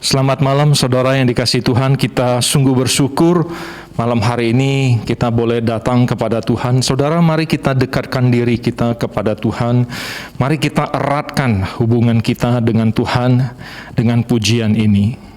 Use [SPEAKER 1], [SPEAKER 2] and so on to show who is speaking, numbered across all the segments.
[SPEAKER 1] Selamat malam saudara yang dikasihi Tuhan, kita sungguh bersyukur malam hari ini kita boleh datang kepada Tuhan. Saudara, mari kita dekatkan diri kita kepada Tuhan. Mari kita eratkan hubungan kita dengan Tuhan dengan pujian ini.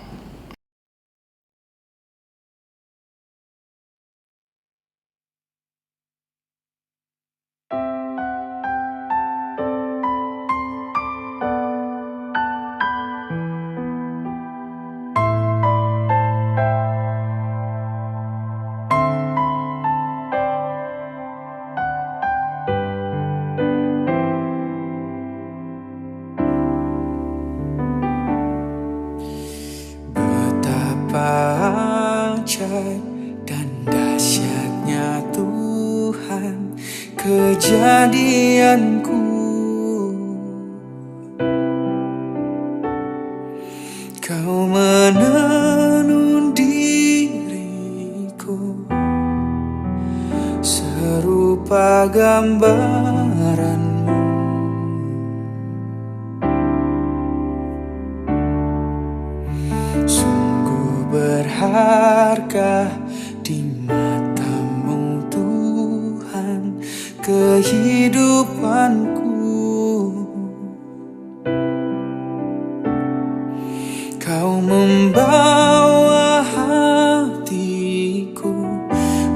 [SPEAKER 2] Dan dahsyatnya Tuhan kejadianku, Kau menenun diriku serupa gambaranmu. Berharga di mata-Mu Tuhan kehidupanku. Kau membawa hatiku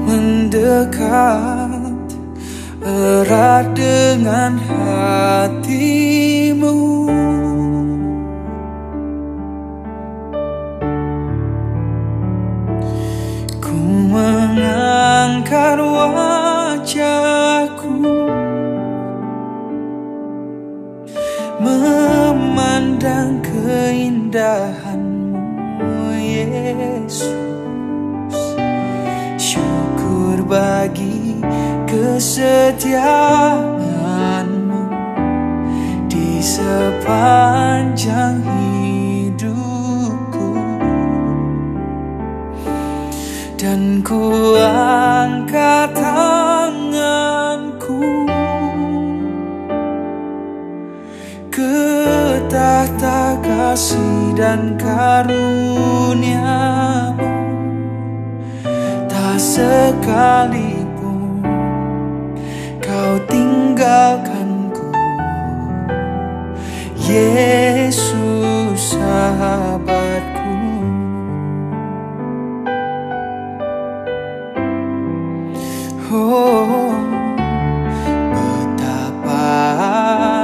[SPEAKER 2] mendekat erat dengan hati-Mu. Mengangkat wajahku, memandang keindahan-Mu, Yesus. Syukur bagi kesetiaan-Mu di sepanjang hidupku. Dan ku angkat tanganku ke tahta kasih dan karunia-Mu. Tak sekalipun Kau tinggalkanku, Yesus sahabatku. Oh, betapa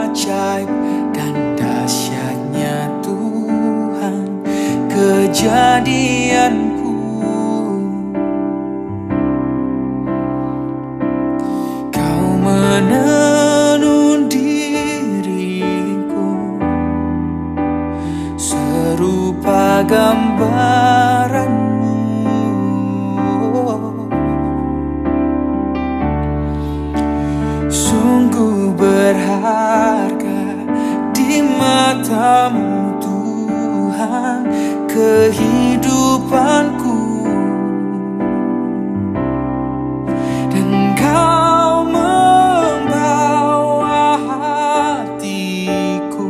[SPEAKER 2] ajaib dan dahsyatnya Tuhan kejadianku. Kau menenun diriku serupa gambaran. Sungguh berharga di mata-Mu Tuhan kehidupanku. Dan Kau membawa hatiku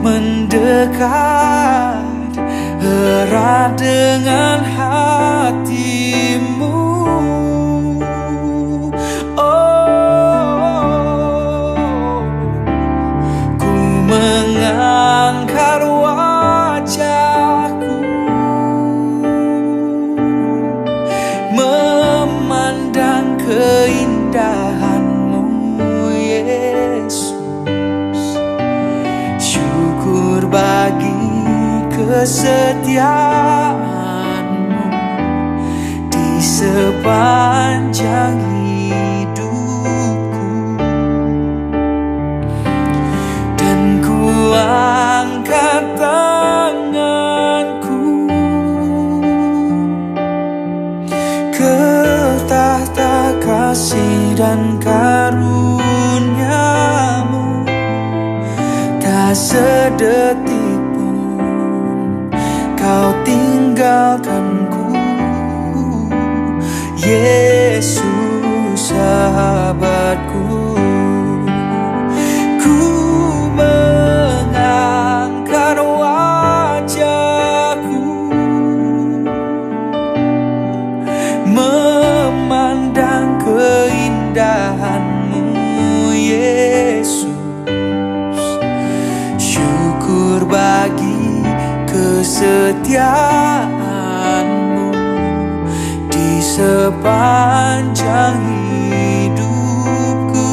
[SPEAKER 2] mendekat erat dengan hati-Mu. Mengangkat wajahku, memandang keindahan-Mu, Yesus. Syukur bagi kesetiaan-Mu di sepanjang angkat tanganku ke tahta kasih dan karunia-Mu. Tak sedetik pun Kau tinggalkanku, Yesus sahabatku. Ku mengangkat wajah lagi kesetiaan-Mu di sepanjang hidupku.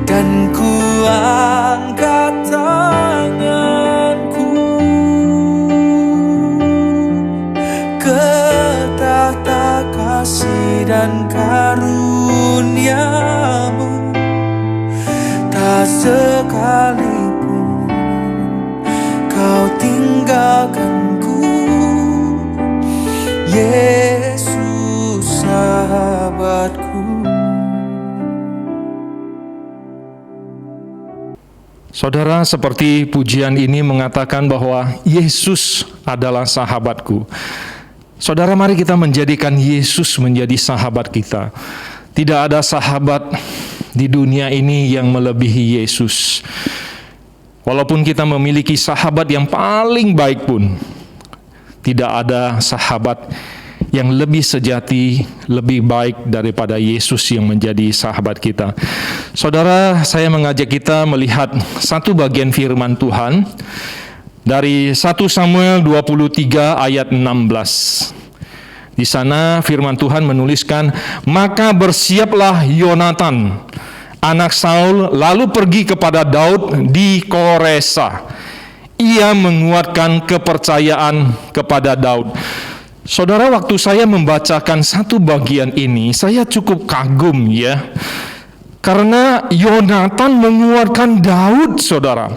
[SPEAKER 2] Dan ku angkat tanganku ke tahta kasih dan karunia-Mu. Tak sekalipun Kau tinggalkanku, Yesus sahabatku.
[SPEAKER 1] Saudara, seperti pujian ini mengatakan bahwa Yesus adalah sahabatku. Saudara, mari kita menjadikan Yesus menjadi sahabat kita. Tidak ada sahabat di dunia ini yang melebihi Yesus. Walaupun kita memiliki sahabat yang paling baik pun, tidak ada sahabat yang lebih sejati, lebih baik daripada Yesus yang menjadi sahabat kita. Saudara, saya mengajak kita melihat satu bagian firman Tuhan dari 1 Samuel 23 ayat 16. Di sana firman Tuhan menuliskan, "Maka bersiaplah Yonatan, anak Saul, lalu pergi kepada Daud di Koresa. Ia menguatkan kepercayaan kepada Daud." Saudara, waktu saya membacakan satu bagian ini, saya cukup kagum ya. Karena Yonatan menguatkan Daud, saudara.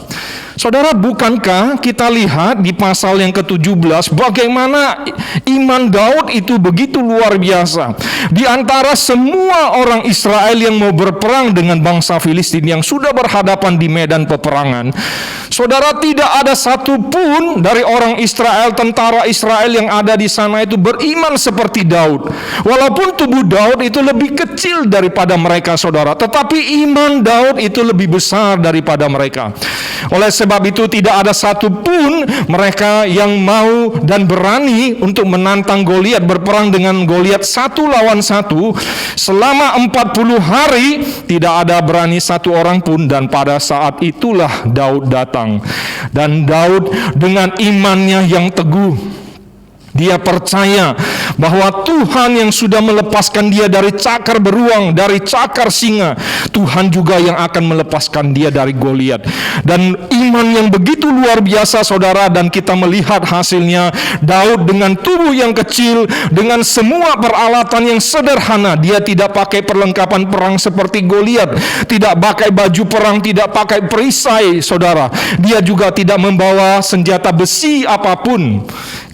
[SPEAKER 1] Saudara, bukankah kita lihat di pasal yang ke-17 bagaimana iman Daud itu begitu luar biasa. Di antara semua orang Israel yang mau berperang dengan bangsa Filistin yang sudah berhadapan di medan peperangan, saudara, tidak ada satupun dari orang Israel, tentara Israel yang ada di sana itu beriman seperti Daud. Walaupun tubuh Daud itu lebih kecil daripada mereka, saudara, tetapi iman Daud itu lebih besar daripada mereka. Oleh sebab itu tidak ada satupun mereka yang mau dan berani untuk menantang Goliat, berperang dengan Goliat 1 lawan 1 selama 40 hari. Tidak ada berani satu orang pun, dan pada saat itulah Daud datang. Dan Daud dengan imannya yang teguh, dia percaya bahwa Tuhan yang sudah melepaskan dia dari cakar beruang, dari cakar singa, Tuhan juga yang akan melepaskan dia dari Goliat. Dan iman yang begitu luar biasa, saudara, dan kita melihat hasilnya. Daud dengan tubuh yang kecil, dengan semua peralatan yang sederhana, dia tidak pakai perlengkapan perang seperti Goliat, tidak pakai baju perang, tidak pakai perisai, saudara. Dia juga tidak membawa senjata besi apapun.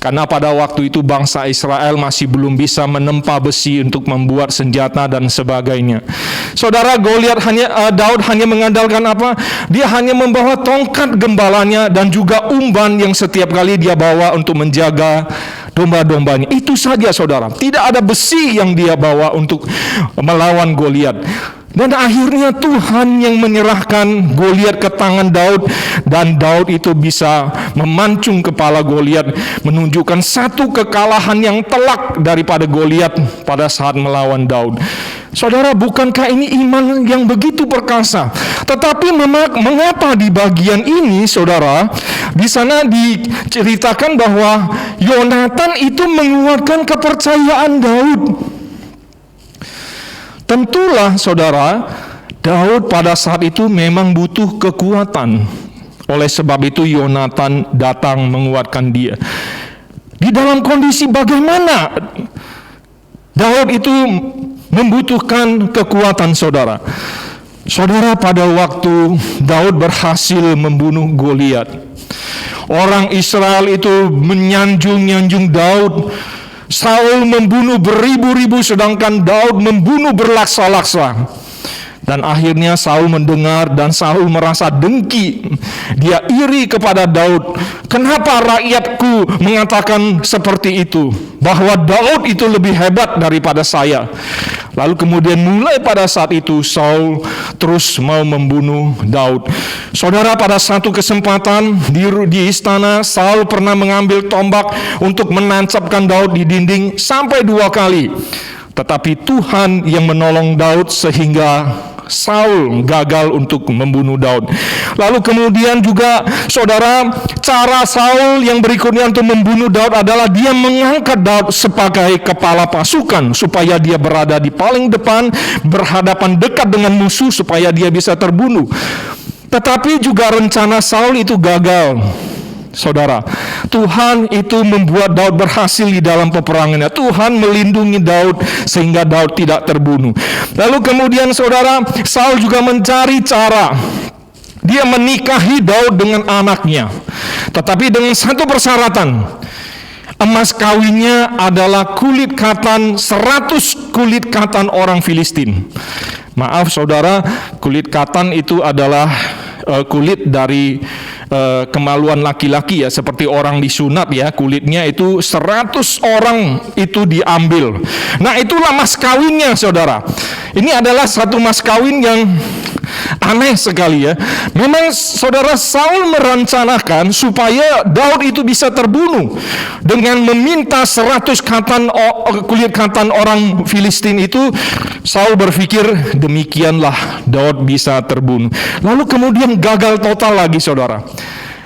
[SPEAKER 1] Karena pada waktu itu bangsa Israel masih belum bisa menempa besi untuk membuat senjata dan sebagainya. Saudara, Daud hanya mengandalkan apa? Dia hanya membawa tongkat gembalanya dan juga umban yang setiap kali dia bawa untuk menjaga domba-dombanya. Itu saja, saudara. Tidak ada besi yang dia bawa untuk melawan Goliat. Dan akhirnya Tuhan yang menyerahkan Goliat ke tangan Daud, dan Daud itu bisa memancung kepala Goliat, menunjukkan satu kekalahan yang telak daripada Goliat pada saat melawan Daud. Saudara, bukankah ini iman yang begitu perkasa? Tetapi mengapa di bagian ini, saudara, di sana diceritakan bahwa Yonatan itu menguatkan kepercayaan Daud? Tentulah, saudara, Daud pada saat itu memang butuh kekuatan. Oleh sebab itu Yonatan datang menguatkan dia. Di dalam kondisi bagaimana Daud itu membutuhkan kekuatan, saudara? Saudara, pada waktu Daud berhasil membunuh Goliat, orang Israel itu menyanjung Daud. Saul membunuh beribu-ribu, sedangkan Daud membunuh berlaksa-laksa. Dan akhirnya Saul mendengar dan Saul merasa dengki. Dia iri kepada Daud. Kenapa rakyatku mengatakan seperti itu? Bahwa Daud itu lebih hebat daripada saya. Lalu kemudian mulai pada saat itu Saul terus mau membunuh Daud. Saudara, pada satu kesempatan di istana, Saul pernah mengambil tombak untuk menancapkan Daud di dinding sampai 2 kali. Tetapi Tuhan yang menolong Daud sehingga Saul gagal untuk membunuh Daud. Lalu kemudian juga saudara, cara Saul yang berikutnya untuk membunuh Daud adalah dia mengangkat Daud sebagai kepala pasukan supaya dia berada di paling depan, berhadapan dekat dengan musuh supaya dia bisa terbunuh. Tetapi juga rencana Saul itu gagal. Saudara, Tuhan itu membuat Daud berhasil di dalam peperangannya. Tuhan melindungi Daud sehingga Daud tidak terbunuh. Lalu kemudian saudara, Saul juga mencari cara. Dia menikahi Daud dengan anaknya. Tetapi dengan satu persyaratan. Emas kawinnya adalah kulit katan, 100 kulit katan orang Filistin. Maaf saudara, kulit katan itu adalah kulit dari kemaluan laki-laki ya, seperti orang disunat ya, kulitnya itu 100 orang itu diambil. Nah, itulah mas kawinnya saudara. Ini adalah satu mas kawin yang aneh sekali ya. Memang saudara, Saul merencanakan supaya Daud itu bisa terbunuh dengan meminta 100 kulit katan orang Filistin itu. Saul berpikir demikianlah Daud bisa terbunuh. Lalu kemudian gagal total lagi saudara.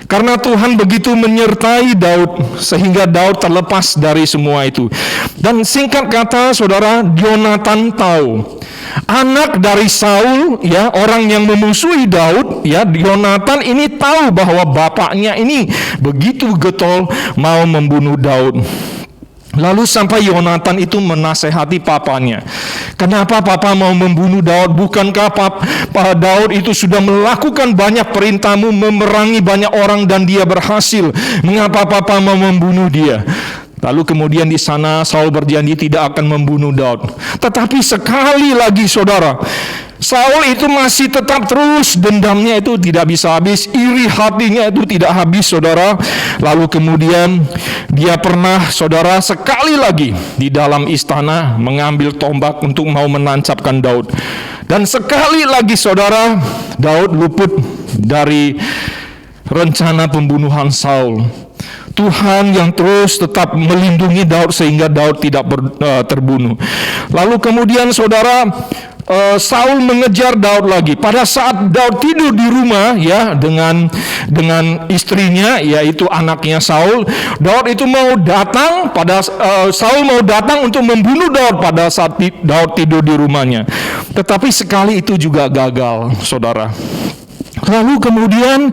[SPEAKER 1] Karena Tuhan begitu menyertai Daud sehingga Daud terlepas dari semua itu. Dan singkat kata saudara, Yonatan tahu, anak dari Saul ya, orang yang memusuhi Daud ya, Yonatan ini tahu bahwa bapaknya ini begitu getol mau membunuh Daud. Lalu sampai Yonatan itu menasehati papanya. Kenapa papa mau membunuh Daud? Bukankah Pak Daud itu sudah melakukan banyak perintahmu, memerangi banyak orang dan dia berhasil? Mengapa papa mau membunuh dia? Lalu kemudian di sana Saul berjanji tidak akan membunuh Daud. Tetapi sekali lagi saudara, Saul itu masih tetap terus, dendamnya itu tidak bisa habis, iri hatinya itu tidak habis saudara. Lalu kemudian dia pernah saudara sekali lagi di dalam istana mengambil tombak untuk mau menancapkan Daud. Dan sekali lagi saudara, Daud luput dari rencana pembunuhan Saul. Tuhan yang terus tetap melindungi Daud sehingga Daud tidak terbunuh. Lalu kemudian saudara, Saul mengejar Daud lagi. Pada saat Daud tidur di rumah ya dengan istrinya, yaitu anaknya Saul, Daud itu mau datang Saul mau datang untuk membunuh Daud pada saat Daud tidur di rumahnya. Tetapi sekali itu juga gagal, saudara. Lalu kemudian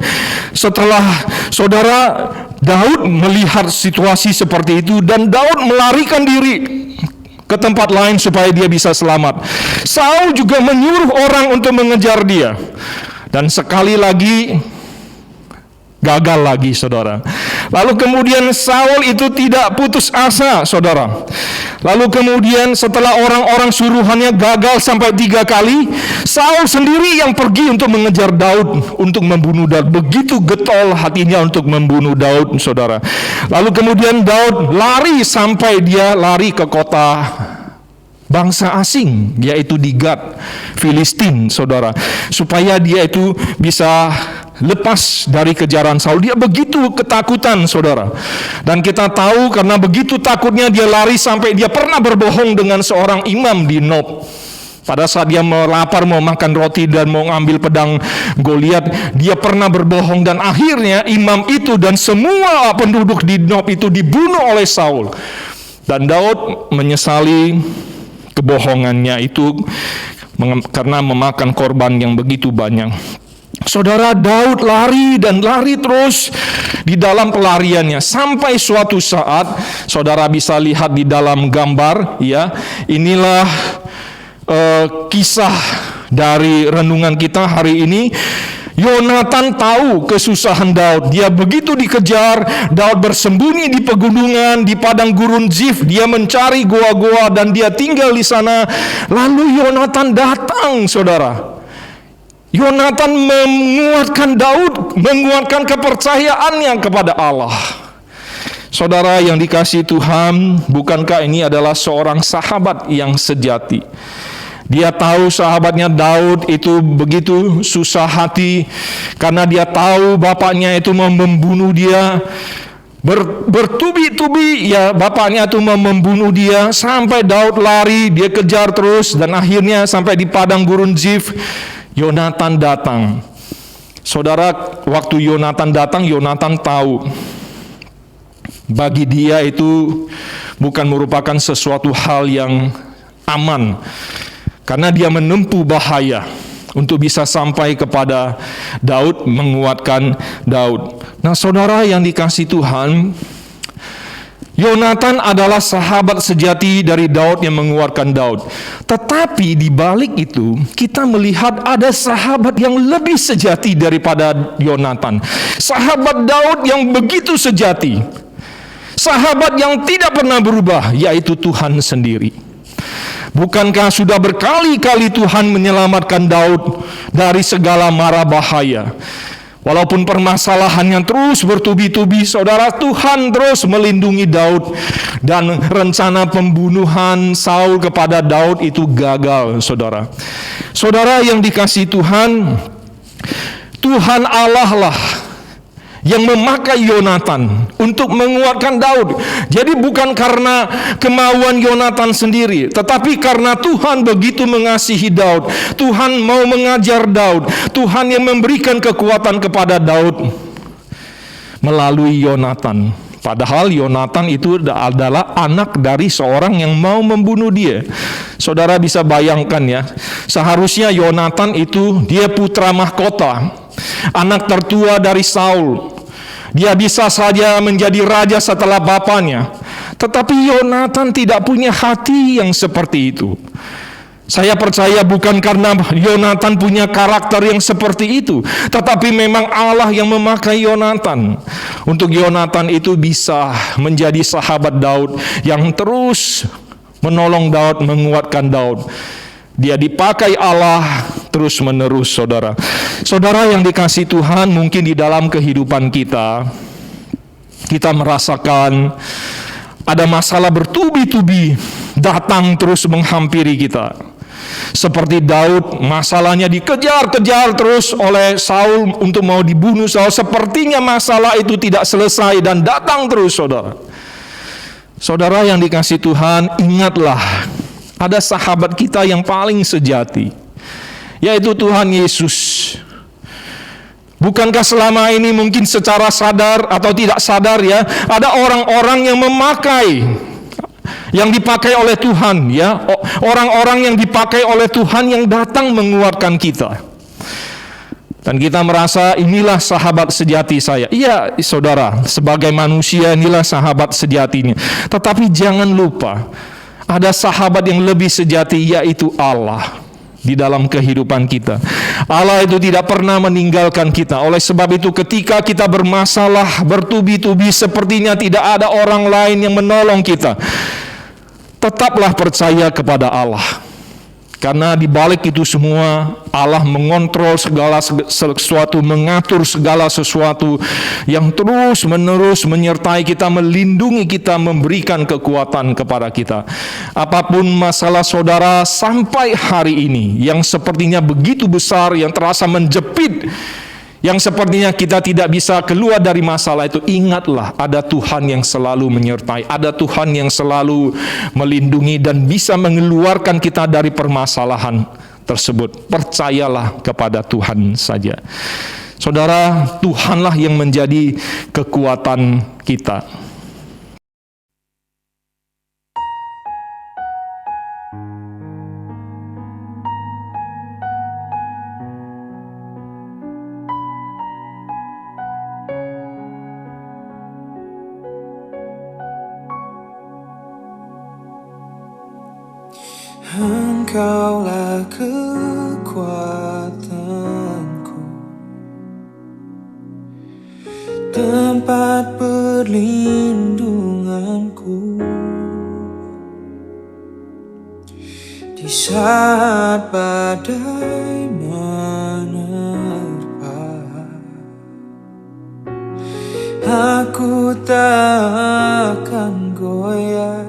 [SPEAKER 1] setelah saudara, Daud melihat situasi seperti itu dan Daud melarikan diri ke tempat lain supaya dia bisa selamat. Saul juga menyuruh orang untuk mengejar dia. Dan sekali lagi gagal lagi saudara. Lalu kemudian Saul itu tidak putus asa saudara. Lalu kemudian setelah orang-orang suruhannya gagal sampai 3 kali, Saul sendiri yang pergi untuk mengejar Daud, untuk membunuh Daud. Begitu getol hatinya untuk membunuh Daud saudara. Lalu kemudian Daud lari sampai dia lari ke kota bangsa asing, yaitu di Gad, Filistin saudara, supaya dia itu bisa lepas dari kejaran Saul. Dia begitu ketakutan saudara. Dan kita tahu karena begitu takutnya dia lari sampai dia pernah berbohong dengan seorang imam di Nob. Pada saat dia lapar mau makan roti dan mau ngambil pedang Goliat, dia pernah berbohong dan akhirnya imam itu dan semua penduduk di Nob itu dibunuh oleh Saul. Dan Daud menyesali kebohongannya itu karena memakan korban yang begitu banyak. Saudara, Daud lari dan lari terus di dalam pelariannya sampai suatu saat saudara bisa lihat di dalam gambar ya. Inilah kisah dari renungan kita hari ini. Yonatan tahu kesusahan Daud. Dia begitu dikejar, Daud bersembunyi di pegunungan, di padang gurun Zif. Dia mencari goa-goa dan dia tinggal di sana. Lalu Yonatan datang, saudara. Yonatan menguatkan Daud, menguatkan kepercayaannya kepada Allah. Saudara yang dikasihi Tuhan, bukankah ini adalah seorang sahabat yang sejati? Dia tahu sahabatnya Daud itu begitu susah hati karena dia tahu bapaknya itu mau membunuh dia. bertubi-tubi ya bapaknya tuh mau membunuh dia, sampai Daud lari, dia kejar terus, dan akhirnya sampai di padang gurun Zif, Yonatan datang. Saudara, waktu Yonatan datang, Yonatan tahu bagi dia itu bukan merupakan sesuatu hal yang aman, karena dia menempuh bahaya untuk bisa sampai kepada Daud, menguatkan Daud. Nah, saudara yang dikasihi Tuhan, Yonatan adalah sahabat sejati dari Daud yang menguatkan Daud. Tetapi di balik itu, kita melihat ada sahabat yang lebih sejati daripada Yonatan. Sahabat Daud yang begitu sejati. Sahabat yang tidak pernah berubah, yaitu Tuhan sendiri. Bukankah sudah berkali-kali Tuhan menyelamatkan Daud dari segala mara bahaya? Walaupun permasalahannya terus bertubi-tubi, saudara, Tuhan terus melindungi Daud. Dan rencana pembunuhan Saul kepada Daud itu gagal, saudara. Saudara yang dikasihi Tuhan, Tuhan Allah lah yang memakai Yonatan untuk menguatkan Daud. Jadi bukan karena kemauan Yonatan sendiri, tetapi karena Tuhan begitu mengasihi Daud. Tuhan mau mengajar Daud. Tuhan yang memberikan kekuatan kepada Daud melalui Yonatan. Padahal Yonatan itu adalah anak dari seorang yang mau membunuh dia. Saudara bisa bayangkan ya, seharusnya Yonatan itu dia putra mahkota, anak tertua dari Saul. Dia bisa saja menjadi raja setelah bapaknya. Tetapi Yonatan tidak punya hati yang seperti itu. Saya percaya bukan karena Yonatan punya karakter yang seperti itu, tetapi memang Allah yang memakai Yonatan. Untuk Yonatan itu bisa menjadi sahabat Daud yang terus menolong Daud, menguatkan Daud. Dia dipakai Allah terus menerus, saudara. Saudara yang dikasihi Tuhan, mungkin di dalam kehidupan kita merasakan ada masalah bertubi-tubi datang terus menghampiri kita. Seperti Daud, masalahnya dikejar-kejar terus oleh Saul untuk mau dibunuh Saul. Sepertinya masalah itu tidak selesai dan datang terus, saudara. Saudara yang dikasihi Tuhan, ingatlah, ada sahabat kita yang paling sejati, yaitu Tuhan Yesus. Bukankah selama ini mungkin secara sadar atau tidak sadar ya, ada orang-orang yang memakai, yang dipakai oleh Tuhan ya, orang-orang yang dipakai oleh Tuhan yang datang menguatkan kita. Dan kita merasa inilah sahabat sejati saya. Iya, saudara, sebagai manusia inilah sahabat sejatinya. Tetapi jangan lupa, ada sahabat yang lebih sejati, yaitu Allah di dalam kehidupan kita. Allah itu tidak pernah meninggalkan kita. Oleh sebab itu ketika kita bermasalah bertubi-tubi, sepertinya tidak ada orang lain yang menolong kita, tetaplah percaya kepada Allah. Karena di balik itu semua, Allah mengontrol segala sesuatu, mengatur segala sesuatu, yang terus menerus menyertai kita, melindungi kita, memberikan kekuatan kepada kita. Apapun masalah saudara sampai hari ini, yang sepertinya begitu besar, yang terasa menjepit, yang sepertinya kita tidak bisa keluar dari masalah itu, ingatlah ada Tuhan yang selalu menyertai, ada Tuhan yang selalu melindungi dan bisa mengeluarkan kita dari permasalahan tersebut. Percayalah kepada Tuhan saja. Saudara, Tuhanlah yang menjadi kekuatan kita.
[SPEAKER 2] Engkaulah kekuatanku, tempat perlindunganku di saat badai menerpa. Aku tak akan goyah,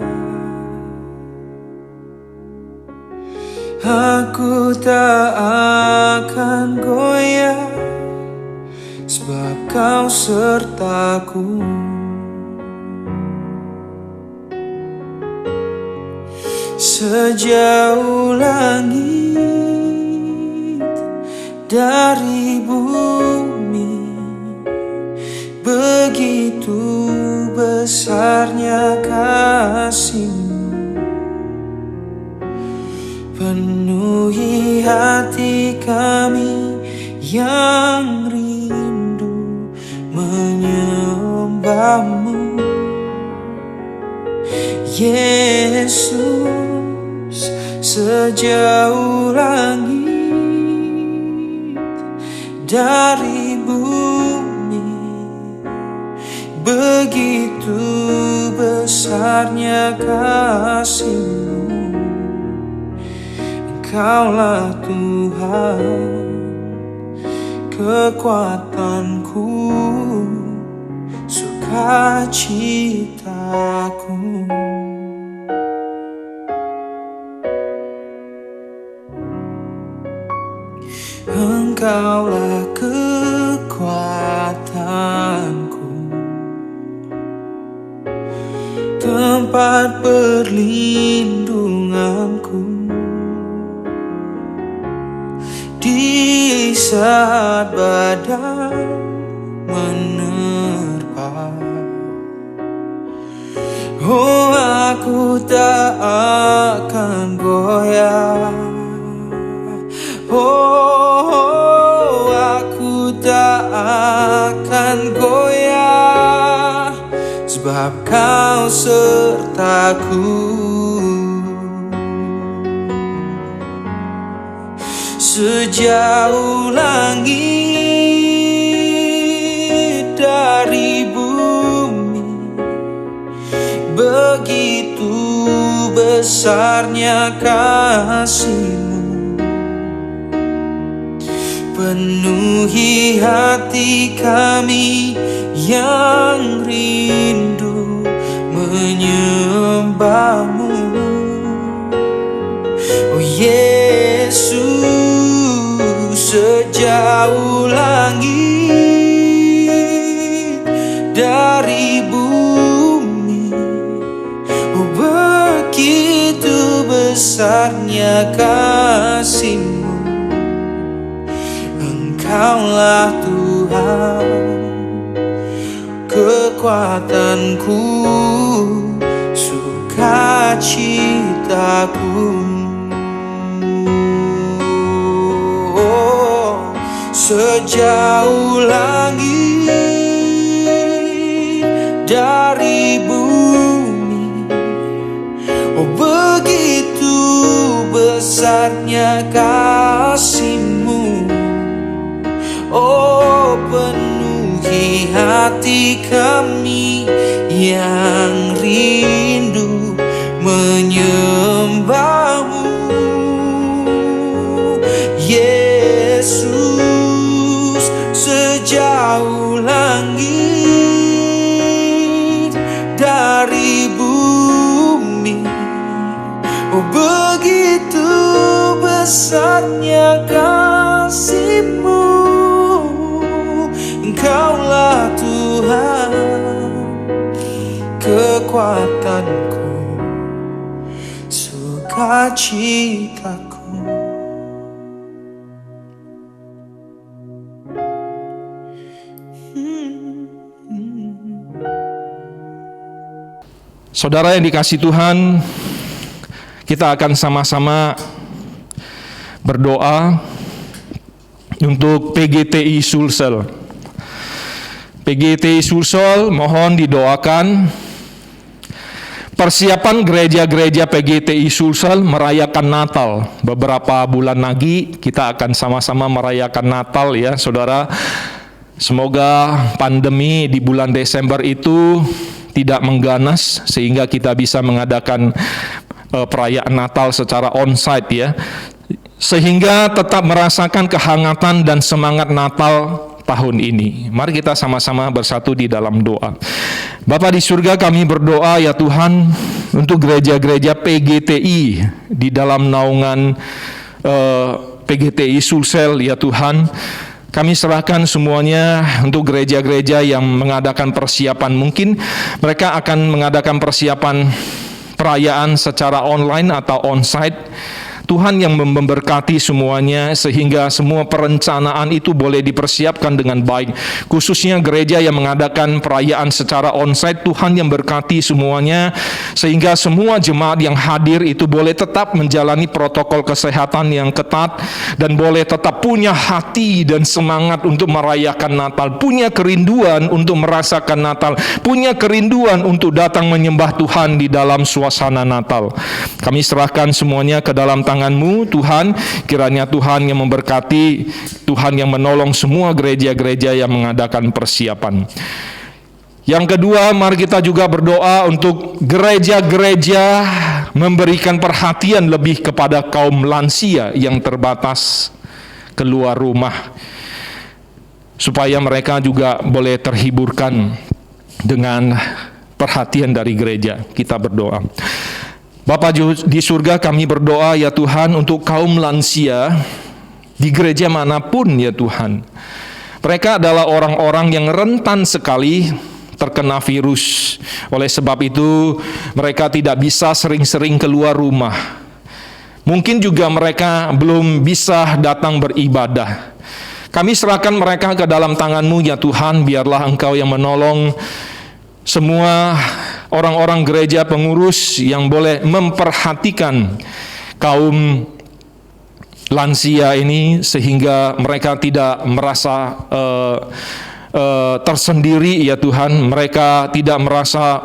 [SPEAKER 2] aku tak akan goyah, sebab Kau sertaku. sejauh langit dari bumi, begitu besarnya kasih-Mu, penuhi hati kami yang rindu menyembah-Mu. Yesus, sejauh langit dari bumi, begitu besarnya kasih-Mu. Engkaulah Tuhan, kekuatanku, sukacitaku. Engkaulah kekuatanku, tempat perlindunganku di saat badai menerpa. Oh, aku tak akan goyah. Oh, aku tak akan goyah, sebab Kau sertaku. Sejauh langit dari bumi, begitu besarnya kasih-Mu, penuhi hati kami yang rindu menyembah-Mu. Oh Yesus, sejauh langit dari bumi, oh begitu besarnya kasih-Mu. Engkaulah Tuhan, kekuatanku, sukacitaku. Oh, sejauh langit dari bumi, oh begitu besarnya kasih-Mu. Oh, penuhi hati kami yang rindu menyembah-Mu. Yesus, sejauh langit dari bumi, oh begitu besarnya kasih-Mu. Engkaulah Tuhan, kekuatanku, sukacitaku.
[SPEAKER 1] Saudara yang dikasihi Tuhan, kita akan sama-sama berdoa untuk PGTI Sulsel. PGTI Sulsel mohon didoakan persiapan gereja-gereja PGTI Sulsel merayakan Natal. Beberapa bulan lagi kita akan sama-sama merayakan Natal ya saudara. Semoga pandemi di bulan Desember itu tidak mengganas sehingga kita bisa mengadakan perayaan Natal secara onsite ya. Sehingga tetap merasakan kehangatan dan semangat Natal tahun ini. Mari kita sama-sama bersatu di dalam doa. Bapa di surga, kami berdoa ya Tuhan untuk gereja-gereja PGTI di dalam naungan PGTI Sulsel ya Tuhan. Kami serahkan semuanya untuk gereja-gereja yang mengadakan persiapan. Mungkin mereka akan mengadakan persiapan perayaan secara online atau onsite. Tuhan yang memberkati semuanya sehingga semua perencanaan itu boleh dipersiapkan dengan baik. Khususnya gereja yang mengadakan perayaan secara onsite, Tuhan yang berkati semuanya sehingga semua jemaat yang hadir itu boleh tetap menjalani protokol kesehatan yang ketat dan boleh tetap punya hati dan semangat untuk merayakan Natal, punya kerinduan untuk merasakan Natal, punya kerinduan untuk datang menyembah Tuhan di dalam suasana Natal. Kami serahkan semuanya ke dalam tangan-Mu, Tuhan. Kiranya Tuhan yang memberkati, Tuhan yang menolong semua gereja-gereja yang mengadakan persiapan. Yang kedua, mari kita juga berdoa untuk gereja-gereja memberikan perhatian lebih kepada kaum lansia yang terbatas keluar rumah, supaya mereka juga boleh terhiburkan dengan perhatian dari gereja. Kita berdoa. Bapa di surga, kami berdoa ya Tuhan untuk kaum lansia di gereja manapun ya Tuhan. Mereka adalah orang-orang yang rentan sekali terkena virus. Oleh sebab itu mereka tidak bisa sering-sering keluar rumah. Mungkin juga mereka belum bisa datang beribadah. Kami serahkan mereka ke dalam tangan-Mu ya Tuhan. Biarlah Engkau yang menolong semua orang-orang gereja pengurus yang boleh memperhatikan kaum lansia ini sehingga mereka tidak merasa tersendiri ya Tuhan. Mereka tidak merasa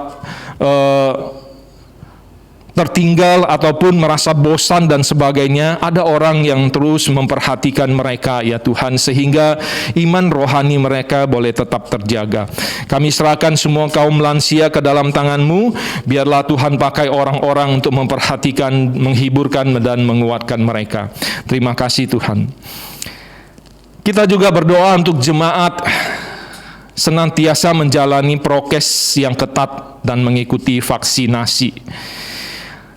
[SPEAKER 1] tertinggal ataupun merasa bosan dan sebagainya. Ada orang yang terus memperhatikan mereka ya Tuhan, sehingga iman rohani mereka boleh tetap terjaga. Kami serahkan semua kaum lansia ke dalam tangan-Mu. Biarlah Tuhan pakai orang-orang untuk memperhatikan, menghiburkan dan menguatkan mereka. Terima kasih Tuhan. Kita juga berdoa untuk jemaat senantiasa menjalani prokes yang ketat dan mengikuti vaksinasi.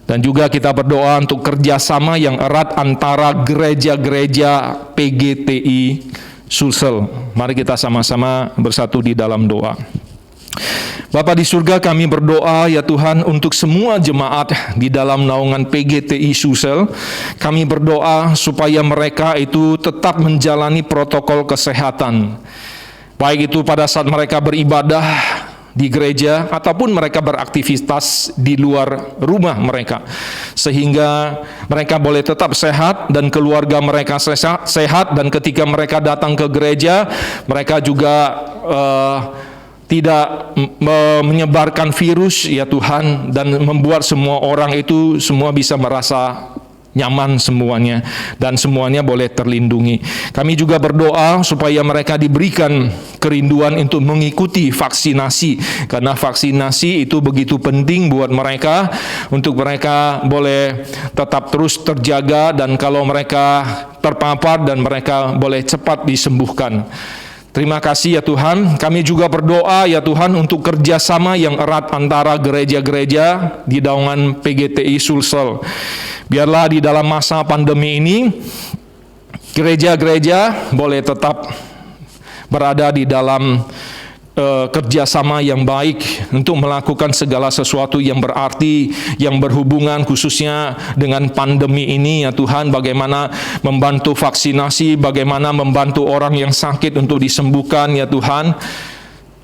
[SPEAKER 1] Dan juga kita berdoa untuk kerjasama yang erat antara gereja-gereja PGTI Sulsel. Mari kita sama-sama bersatu di dalam doa. Bapa di surga, kami berdoa ya Tuhan untuk semua jemaat di dalam naungan PGTI Sulsel. Kami berdoa supaya mereka itu tetap menjalani protokol kesehatan. Baik itu pada saat mereka beribadah di gereja ataupun mereka beraktivitas di luar rumah mereka, sehingga mereka boleh tetap sehat dan keluarga mereka sehat, dan ketika mereka datang ke gereja mereka juga tidak menyebarkan virus ya Tuhan, dan membuat semua orang itu semua bisa merasa nyaman semuanya, dan semuanya boleh terlindungi. Kami juga berdoa supaya mereka diberikan kerinduan untuk mengikuti vaksinasi, karena vaksinasi itu begitu penting buat mereka, untuk mereka boleh tetap terus terjaga, dan kalau mereka terpapar dan mereka boleh cepat disembuhkan. Terima kasih ya Tuhan. Kami juga berdoa ya Tuhan untuk kerjasama yang erat antara gereja-gereja di naungan PGTI Sulsel. Biarlah di dalam masa pandemi ini gereja-gereja boleh tetap berada di dalam kerjasama yang baik untuk melakukan segala sesuatu yang berarti, yang berhubungan khususnya dengan pandemi ini ya Tuhan. Bagaimana membantu vaksinasi, bagaimana membantu orang yang sakit untuk disembuhkan ya Tuhan.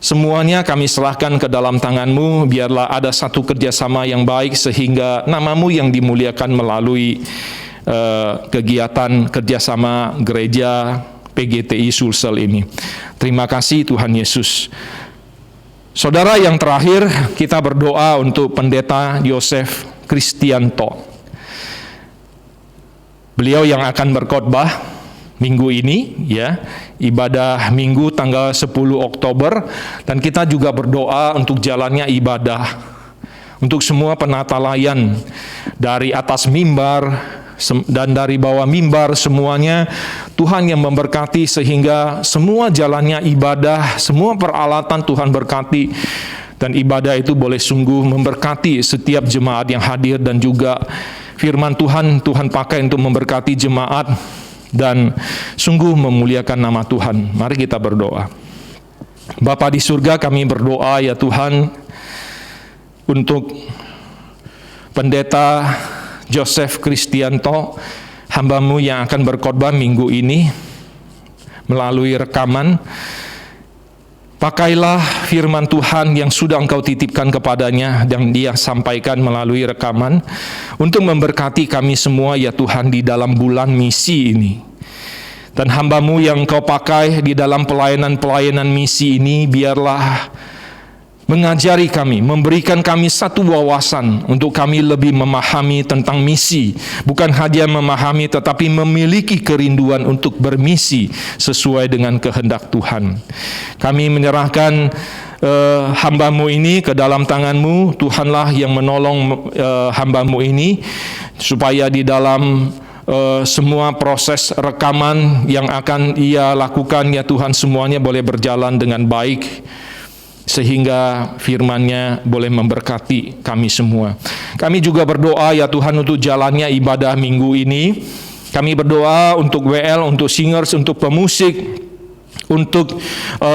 [SPEAKER 1] Semuanya kami serahkan ke dalam tangan-Mu. Biarlah ada satu kerjasama yang baik sehingga nama-Mu yang dimuliakan melalui kegiatan kerjasama gereja PGTI Sulsel ini. Terima kasih Tuhan Yesus. Saudara, yang terakhir kita berdoa untuk Pendeta Yosef Kristianto. Beliau yang akan berkhotbah minggu ini ya, ibadah minggu tanggal 10 Oktober, dan kita juga berdoa untuk jalannya ibadah, untuk semua penata layan dari atas mimbar dan dari bawah mimbar, semuanya Tuhan yang memberkati sehingga semua jalannya ibadah, semua peralatan Tuhan berkati, dan ibadah itu boleh sungguh memberkati setiap jemaat yang hadir, dan juga firman Tuhan pakai untuk memberkati jemaat dan sungguh memuliakan nama Tuhan. Mari kita berdoa. Bapa di surga, kami berdoa ya Tuhan untuk Pendeta Joseph Kristianto, hamba-Mu yang akan berkhotbah minggu ini melalui rekaman. Pakailah firman Tuhan yang sudah Engkau titipkan kepadanya dan Dia sampaikan melalui rekaman untuk memberkati kami semua ya Tuhan di dalam bulan misi ini. Dan hamba-Mu yang Engkau pakai di dalam pelayanan misi ini, biarlah mengajari kami, memberikan kami satu wawasan untuk kami lebih memahami tentang misi. Bukan hanya memahami, tetapi memiliki kerinduan untuk bermisi sesuai dengan kehendak Tuhan. Kami menyerahkan hamba-Mu ini ke dalam tangan-Mu. Tuhanlah yang menolong hamba-Mu ini, supaya di dalam semua proses rekaman yang akan ia lakukan, ya Tuhan, semuanya boleh berjalan dengan baik, sehingga firman-Nya boleh memberkati kami semua. Kami juga berdoa ya Tuhan untuk jalannya ibadah minggu ini. Kami berdoa untuk WL, untuk singers, untuk pemusik, untuk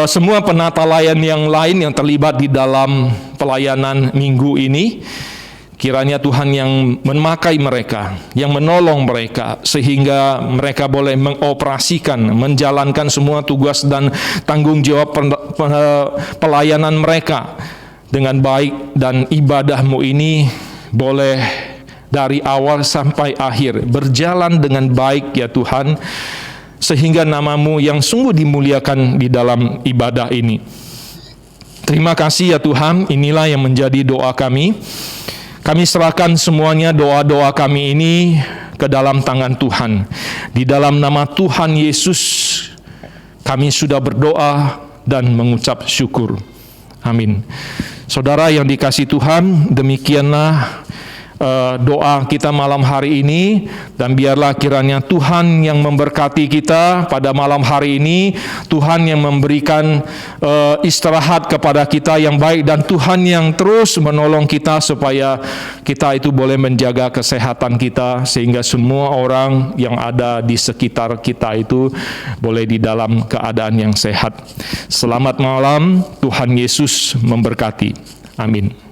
[SPEAKER 1] semua penata layan yang lain yang terlibat di dalam pelayanan minggu ini. Kiranya Tuhan yang memakai mereka, yang menolong mereka, sehingga mereka boleh mengoperasikan, menjalankan semua tugas dan tanggung jawab pelayanan mereka dengan baik, dan ibadah-Mu ini boleh dari awal sampai akhir berjalan dengan baik ya Tuhan, sehingga nama-Mu yang sungguh dimuliakan di dalam ibadah ini. Terima kasih ya Tuhan, inilah yang menjadi doa kami. Kami serahkan semuanya doa-doa kami ini ke dalam tangan Tuhan. Di dalam nama Tuhan Yesus kami sudah berdoa dan mengucap syukur. Amin. Saudara yang dikasihi Tuhan, demikianlah doa kita malam hari ini, dan biarlah kiranya Tuhan yang memberkati kita pada malam hari ini, Tuhan yang memberikan istirahat kepada kita yang baik, dan Tuhan yang terus menolong kita supaya kita itu boleh menjaga kesehatan kita, sehingga semua orang yang ada di sekitar kita itu boleh di dalam keadaan yang sehat. Selamat malam, Tuhan Yesus memberkati. Amin.